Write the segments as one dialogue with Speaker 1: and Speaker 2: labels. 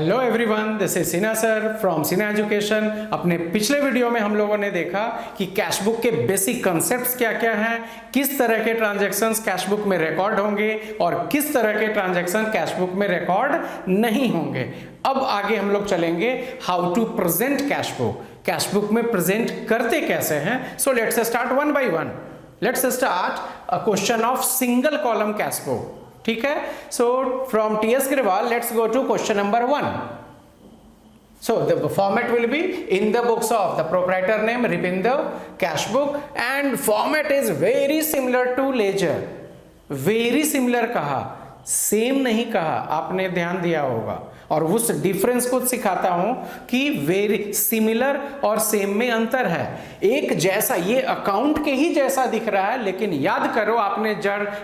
Speaker 1: Hello everyone, this is Sinha sir from Sinha education. अपने पिछले video में हम लोगों ने देखा कि कैश बुक के बेसिक कॉन्सेप्ट्स क्या क्या हैं, किस तरह के ट्रांजैक्शंस कैश बुक में रिकॉर्ड होंगे और किस तरह के ट्रांजैक्शन कैश बुक में रिकॉर्ड नहीं होंगे। अब आगे हम लोग चलेंगे how to present cash book, cash book में प्रेजेंट करते कैसे हैं। So let's start one by one. Let's start a question of single column cash book. ठीक है, so from TS Grewal let's go to question number 1. So the format will be in the books of the proprietor name, Ripinder, cash book, and format is very similar to ledger. Very similar कहा, same नहीं कहा, आपने ध्यान दिया होगा। और उस difference को सिखाता हूं कि वेरी सिमिलर और सेम में अंतर है। एक जैसा, ये अकाउंट के ही जैसा दिख रहा है, लेकिन याद करो आपने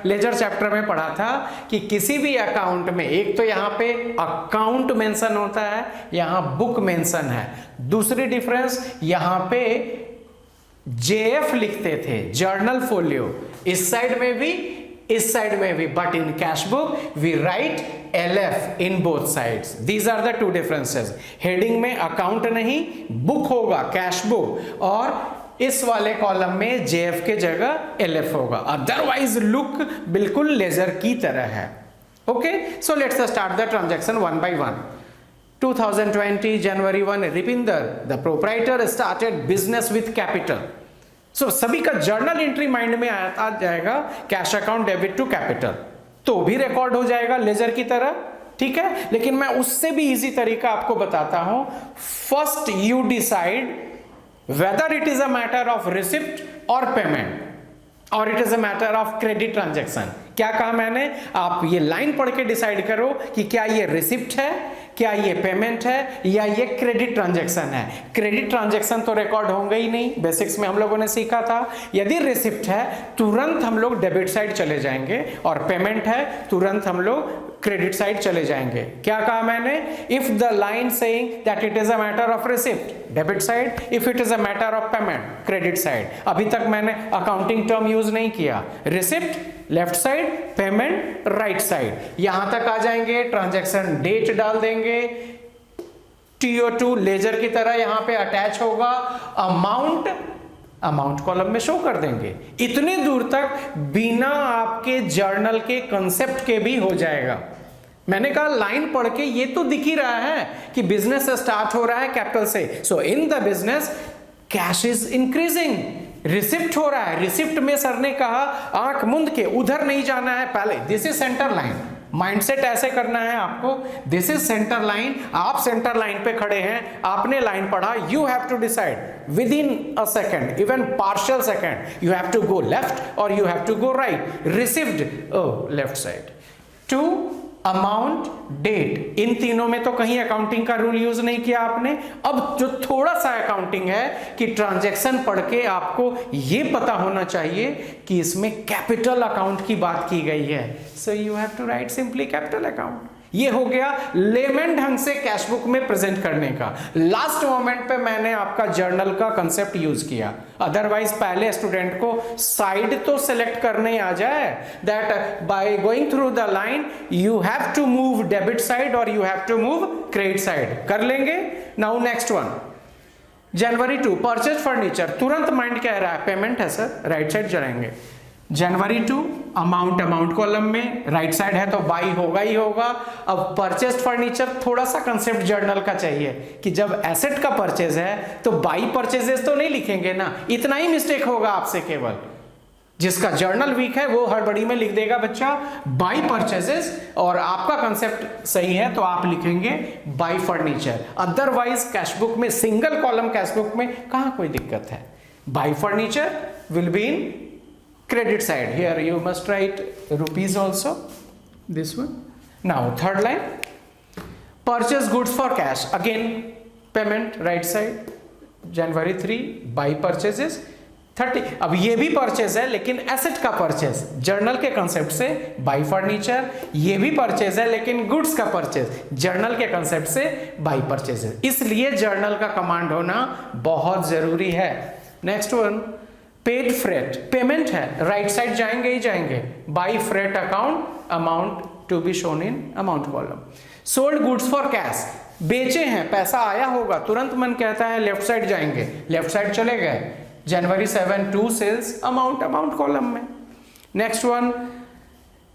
Speaker 1: लेजर चैप्टर में पढ़ा था कि किसी भी अकाउंट में एक तो यहां पे अकाउंट मेंशन होता है, यहां बुक मेंशन है। दूसरी डिफरेंस, यहां पे जेएफ लिखते थे, जर्नल फोलियो, इस साइड में भी इस साइड में भी, but in cash book we write LF in both sides. These are the two differences. Heading में अकाउंट नहीं, बुक होगा, कैश बुक, और इस वाले कॉलम में JF के जगह LF होगा। अदरवाइज लुक बिल्कुल लेजर की तरह है। Okay, so let's start the transaction one by one. 2020 January 1, Ripinder, the proprietor, started business with capital. So सभी का जर्नल एंट्री माइंड में आ जाएगा, cash account debit to capital, तो भी रिकॉर्ड हो जाएगा लेजर की तरह। ठीक है, लेकिन मैं उससे भी इजी तरीका आपको बताता हूं। First you decide whether it is a matter of receipt और पेमेंट और it is a matter of credit transaction. क्या कहा मैंने? आप ये लाइन पढ़ के डिसाइड करो कि क्या ये रिसिप्ट है, क्या ये पेमेंट है, या ये क्रेडिट ट्रांजैक्शन है। क्रेडिट ट्रांजैक्शन तो रिकॉर्ड होंगे ही नहीं, बेसिक्स में हम लोगों ने सीखा था। यदि रिसिप्ट है तुरंत हम लोग डेबिट साइड चले जाएंगे, और पेमेंट है तुरंत हम लोग क्रेडिट साइड चले जाएंगे। क्या कहा मैंने? If the line saying that it is a matter of receipt, debit side, if it is a matter of payment, credit side. अभी तक मैंने अकाउंटिंग टर्म यूज नहीं किया। Receipt left side, payment right side. यहां तक आ जाएंगे, transaction date डाल देंगे, TO2 लेजर की तरह यहां पे अटैच होगा, अमाउंट कॉलम में शो कर देंगे। इतने दूर तक बिना आपके जर्नल के कंसेप्ट के भी हो जाएगा। मैंने कहा लाइन पढ़ के ये तो दिख ही रहा है कि बिजनेस स्टार्ट हो रहा है कैपिटल से। So in the business cash is increasing, receipt हो रहा है। रिसिप्ट में सर ने कहा आंख मुंद के उधर नहीं जाना है, पहले this is centre line. Mindset ऐसे करना है आपको, दिस इज सेंटर लाइन। आप सेंटर लाइन पे खड़े हैं, आपने लाइन पढ़ा, you have to decide within a second, even partial second, you have to go left और you have to go right. Received left side, to amount date, इन तीनों में तो कहीं अकाउंटिंग का रूल यूज नहीं किया आपने। अब जो थोड़ा सा अकाउंटिंग है कि ट्रांजैक्शन पढ़ के आपको ये पता होना चाहिए कि इसमें कैपिटल अकाउंट की बात की गई है। So you have to write simply capital account. ये हो गया लेमन ढंग से कैश बुक में प्रेजेंट करने का। लास्ट मोमेंट पे मैंने आपका जर्नल का कंसेप्ट यूज किया, अदरवाइज पहले स्टूडेंट को साइड तो सिलेक्ट करने आ जाए, that by going through the line you have to move debit side और you have to move credit side. कर लेंगे। Now next one, January 2 purchase furniture. तुरंत माइंड कह रहा है पेमेंट है सर, राइट साइड चलेंगे। जनवरी 2 अमाउंट कॉलम में, राइट साइड है तो बाई होगा ही होगा। अब परचेज फर्नीचर, थोड़ा सा कंसेप्ट जर्नल का चाहिए कि जब एसेट का परचेज है तो बाई परचेजेस तो नहीं लिखेंगे ना, इतना ही मिस्टेक होगा आपसे। केवल जिसका जर्नल वीक है वो हड़बड़ी में लिख देगा बच्चा बाई परचेजेस, और आपका कंसेप्ट सही है तो आप लिखेंगे by furniture. Otherwise cash book में, सिंगल कॉलम कैश बुक में कहां कोई दिक्कत है। By furniture will be in credit side. Here you must write rupees also, this one. Now third line, purchase goods for cash, again payment right side. January 3 buy purchases 30। अब ये भी purchase है लेकिन एसेट का purchase, journal के concept से by furniture. ये भी परचेज है लेकिन गुड्स का परचेज, जर्नल के कंसेप्ट से बाई परचेज। इसलिए जर्नल का कमांड होना बहुत जरूरी है। Next one, paid freight, payment है, राइट साइड जाएंगे ही जाएंगे। By freight account, amount to be shown in amount column. Sold goods for cash, बेचे हैं, पैसा आया होगा, तुरंत मन कहता है लेफ्ट साइड जाएंगे, लेफ्ट साइड चले गए, January 7 to sales amount column में। Next one,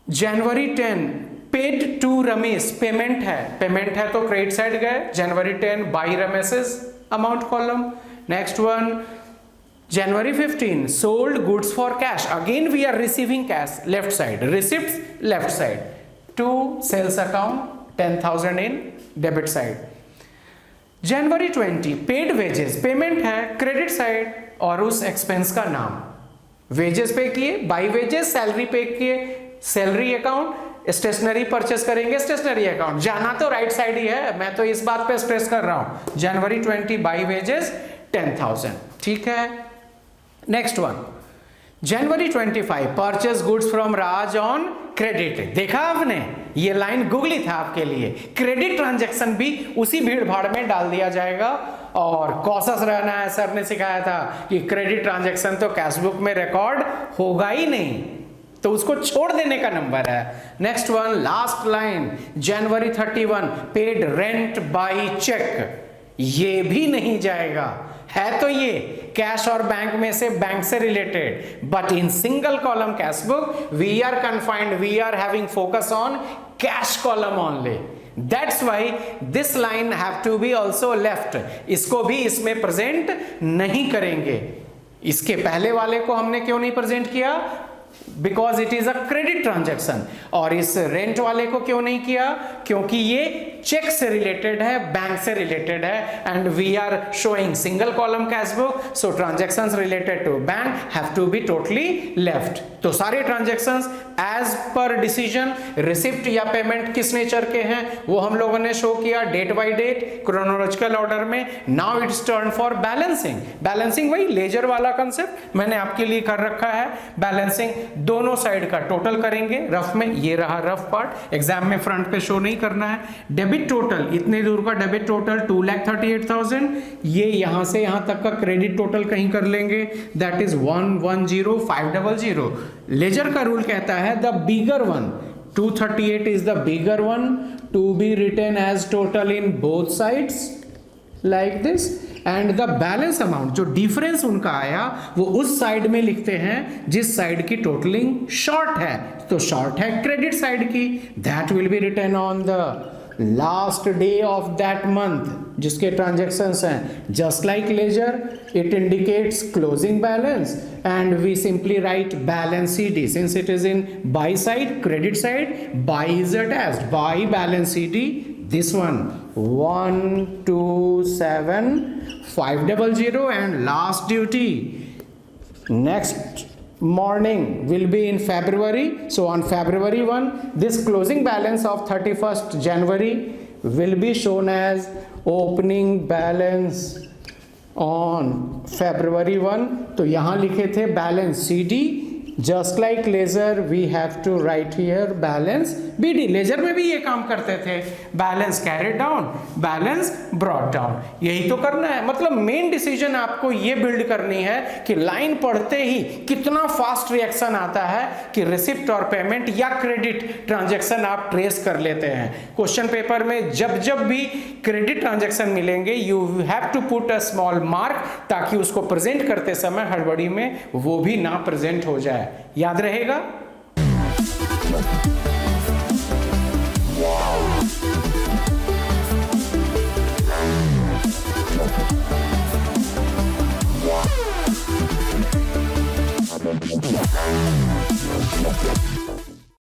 Speaker 1: January 10 paid to Ramesh, payment है तो क्रेडिट साइड गए, January 10 by Ramesh's amount column. Next one, January 15 sold goods for cash, again we are receiving cash, left side, receipts left side, to sales account 10,000 in debit side. January 20 paid wages, payment है credit side और उस expense का नाम, wages पे किए by wages, salary पे किए salary account, stationery purchase करेंगे स्टेशनरी अकाउंट, जाना तो राइट साइड ही है, मैं तो इस बात पे स्ट्रेस कर रहा हूं, जनवरी 20 बाई वेजेस 10,000, ठीक है। Next one, January 25 purchase goods from Raj on credit, देखा आपने, ये लाइन गूगली था आपके लिए, क्रेडिट ट्रांजैक्शन भी उसी भीड़ भाड़ में डाल दिया जाएगा और कॉशस रहना है, सर ने सिखाया था कि क्रेडिट ट्रांजैक्शन तो कैश बुक में रिकॉर्ड होगा ही नहीं, तो उसको छोड़ देने का नंबर है। Next one, last line, January 31 paid rent by cheque, ये भी नहीं जाएगा, है तो ये कैश और बैंक में से बैंक से related, but in single column cash book we are confined, we are having focus on cash column only, that's why this line have to be also left, इसको भी इसमें प्रेजेंट नहीं करेंगे। इसके पहले वाले को हमने क्यों नहीं प्रेजेंट किया, because it is a credit transaction, और इस रेंट वाले को क्यों नहीं किया, क्योंकि ये चेक से रिलेटेड है, बैंक से रिलेटेड है, and we are showing single column cash book, so transactions related to bank have to be totally left. तो सारे transactions as per decision, receipt या पेमेंट किस नेचर के हैं वो हम लोगों ने शो किया, date by date chronological order में। Now it's turn for balancing, balancing वही लेजर वाला कंसेप्ट मैंने आपके लिए कर रखा है। बैलेंसिंग दोनों साइड का टोटल करेंगे रफ में, ये रहा रफ पार्ट, एग्जाम में फ्रंट पे शो नहीं करना है। डेबिट टोटल, इतने दूर का डेबिट टोटल 2,38,000, ये यहां से यहां तक का क्रेडिट टोटल कहीं कर लेंगे, दैट इज 110,500। लेजर का रूल कहता है the bigger one, 238 is the bigger one to be written as total in both sides like this, and the balance amount, जो डिफरेंस उनका आया वो उस साइड में लिखते हैं जिस साइड की टोटलिंग शॉर्ट है, तो शॉर्ट है क्रेडिट साइड की, that will be written on the last day of that month जिसके ट्रांजैक्शंस हैं। Just like ledger it indicates closing balance and we simply write balance CD, since it is in buy side, credit side, buy is attached, buy balance CD, this one 127,500, and last duty next morning will be in February, so on February 1 this closing balance of 31st January will be shown as opening balance on February 1, तो यहाँ लिखे थे balance CD, just like laser we have to write here balance BD, ledger में भी ये काम करते थे, balance carried down, balance brought down, यही तो करना है। मतलब मेन डिसीजन आपको ये बिल्ड करनी है कि लाइन पढ़ते ही कितना फास्ट रिएक्शन आता है कि रिसिप्ट और पेमेंट या क्रेडिट ट्रांजैक्शन आप ट्रेस कर लेते हैं। क्वेश्चन पेपर में जब जब भी क्रेडिट ट्रांजैक्शन मिलेंगे you have to put a small mark, ताकि उसको प्रेजेंट करते समय हड़बड़ी में वो भी ना प्रेजेंट हो जाए, याद रहेगा।
Speaker 2: Wow.